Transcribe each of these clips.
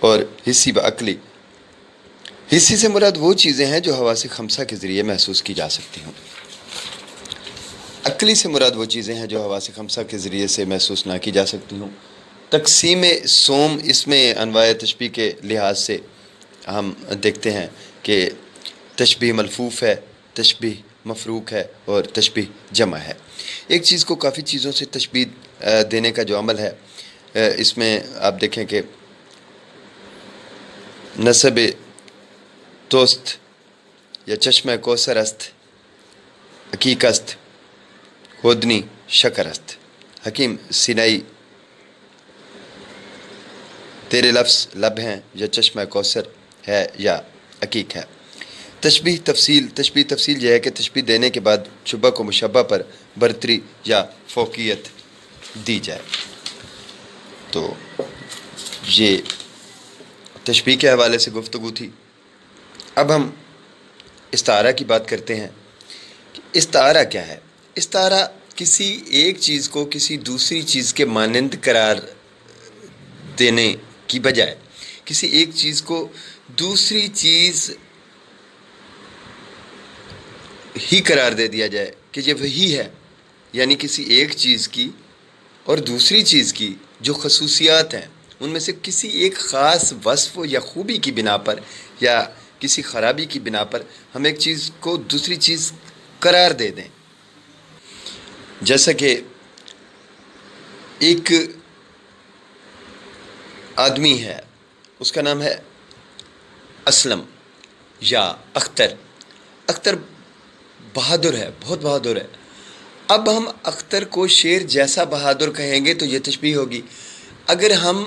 اور حسی و عقلی. حسی سے مراد وہ چیزیں ہیں جو حواس خمسہ کے ذریعے محسوس کی جا سکتی ہوں. عقلی سے مراد وہ چیزیں ہیں جو حواس خمسہ کے ذریعے سے محسوس نہ کی جا سکتی ہوں. تقسیم سوم اس میں انواع تشبیہ کے لحاظ سے ہم دیکھتے ہیں کہ تشبیہ ملفوف ہے، تشبیہ مفروق ہے اور تشبیہ جمع ہے. ایک چیز کو کافی چیزوں سے تشبیہ دینے کا جو عمل ہے، اس میں آپ دیکھیں کہ نسب توست یا چشمہ کوثر است، عقیق است، خودنی شکر است. حکیم سینائی: تیرے لفظ لب ہیں یا چشمہ کوثر ہے یا عقیق ہے. تشبیہ تفصیل یہ ہے کہ تشبیہ دینے کے بعد شبہ کو مشبہ پر برتری یا فوقیت دی جائے. تو یہ تشبیہ کے حوالے سے گفتگو تھی. اب ہم استعارہ کی بات کرتے ہیں. استعارہ کیا ہے؟ استعارہ کسی ایک چیز کو کسی دوسری چیز کے مانند قرار دینے کی بجائے کسی ایک چیز کو دوسری چیز ہی قرار دے دیا جائے کہ یہ وہی ہے. یعنی کسی ایک چیز کی اور دوسری چیز کی جو خصوصیات ہیں ان میں سے کسی ایک خاص وصف یا خوبی کی بنا پر یا کسی خرابی کی بنا پر ہم ایک چیز کو دوسری چیز قرار دے دیں. جیسا کہ ایک آدمی ہے، اس کا نام ہے اسلم یا اختر. اختر بہادر ہے، بہت بہادر ہے. اب ہم اختر کو شیر جیسا بہادر کہیں گے تو یہ تشبیہ ہوگی. اگر ہم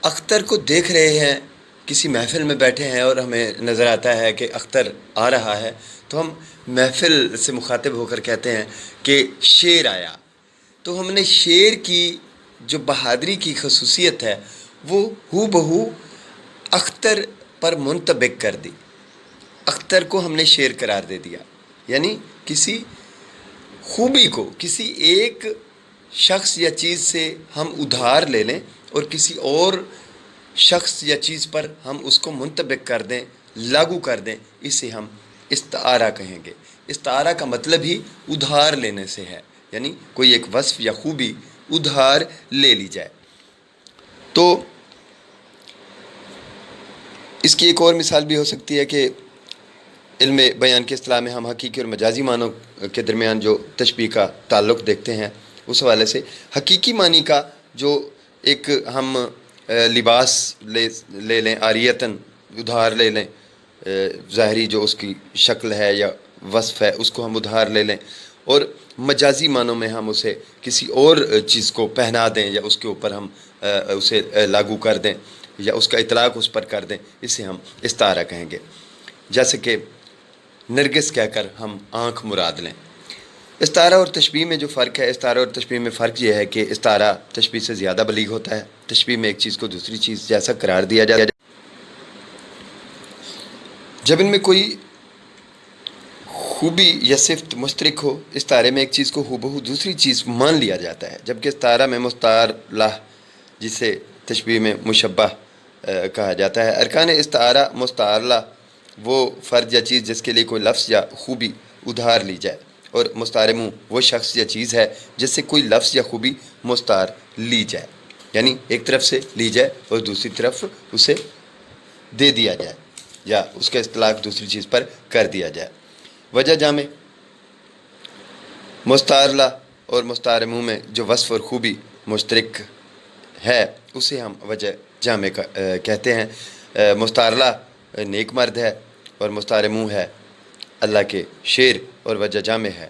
اختر کو دیکھ رہے ہیں، کسی محفل میں بیٹھے ہیں اور ہمیں نظر آتا ہے کہ اختر آ رہا ہے، تو ہم محفل سے مخاطب ہو کر کہتے ہیں کہ شیر آیا. تو ہم نے شیر کی جو بہادری کی خصوصیت ہے وہ ہو بہو اختر پر منطبق کر دی. اختر کو ہم نے شیر قرار دے دیا. یعنی کسی خوبی کو کسی ایک شخص یا چیز سے ہم ادھار لے لیں اور کسی اور شخص یا چیز پر ہم اس کو منطبق کر دیں، لاگو کر دیں، اسے ہم استعارہ کہیں گے. استعارہ کا مطلب ہی ادھار لینے سے ہے، یعنی کوئی ایک وصف یا خوبی ادھار لے لی جائے. تو اس کی ایک اور مثال بھی ہو سکتی ہے کہ علم بیان کے اصطلاح میں ہم حقیقی اور مجازی معنوں کے درمیان جو تشبیہ کا تعلق دیکھتے ہیں، اس حوالے سے حقیقی معنی کا جو ایک ہم لباس لے لیں، عاریتاً ادھار لے لیں، ظاہری جو اس کی شکل ہے یا وصف ہے اس کو ہم ادھار لے لیں، اور مجازی معنوں میں ہم اسے کسی اور چیز کو پہنا دیں یا اس کے اوپر ہم اسے لاگو کر دیں یا اس کا اطلاق اس پر کر دیں، اسے ہم استعارہ کہیں گے. جیسے کہ نرگس کہہ کر ہم آنکھ مراد لیں. استعارہ اور تشبیہ میں جو فرق ہے، استعارہ اور تشبیہ میں فرق یہ ہے کہ استعارہ تشبیہ سے زیادہ بلیغ ہوتا ہے. تشبیہ میں ایک چیز کو دوسری چیز جیسا قرار دیا جاتا ہے. جب ان میں کوئی خوبی یا صفت مشترک ہو، استعارے میں ایک چیز کو ہو دوسری چیز مان لیا جاتا ہے. جبکہ استعارہ میں مستعار لہ، جسے تشبیہ میں مشبہ کہا جاتا ہے. ارکان استعارہ مستعار لہ وہ فرد یا چیز جس کے لیے کوئی لفظ یا خوبی ادھار لی جائے، اور مستعار منہ وہ شخص یا چیز ہے جس سے کوئی لفظ یا خوبی مستعار لی جائے، یعنی ایک طرف سے لی جائے اور دوسری طرف اسے دے دیا جائے یا اس کا اطلاق دوسری چیز پر کر دیا جائے. وجہ جامع مستعار لہ اور مستعار منہ میں جو وصف اور خوبی مشترک ہے اسے ہم وجہ جامع کہتے ہیں. مستعار لہ نیک مرد ہے اور مستعار منہ ہے اللہ کے شیر، اور وجہ جامع ہے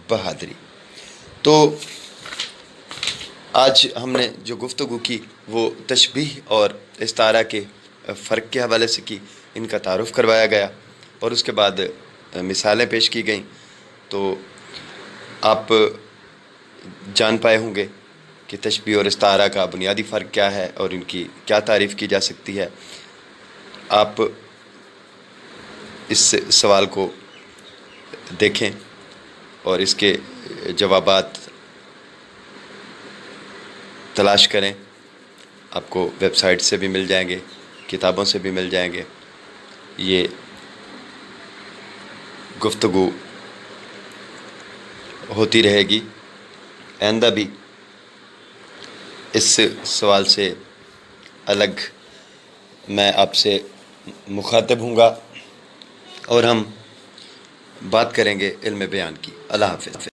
بہادری. تو آج ہم نے جو گفتگو کی وہ تشبیہ اور استعارہ کے فرق کے حوالے سے کی، ان کا تعارف کروایا گیا اور اس کے بعد مثالیں پیش کی گئیں. تو آپ جان پائے ہوں گے کہ تشبیہ اور استعارہ کا بنیادی فرق کیا ہے اور ان کی کیا تعریف کی جا سکتی ہے. آپ اس سوال کو دیکھیں اور اس کے جوابات تلاش کریں. آپ کو ویب سائٹ سے بھی مل جائیں گے. کتابوں سے بھی مل جائیں گے. یہ گفتگو ہوتی رہے گی. آئندہ بھی اس سوال سے الگ میں آپ سے مخاطب ہوں گا اور ہم بات کریں گے علم بیان کی. اللہ حافظ.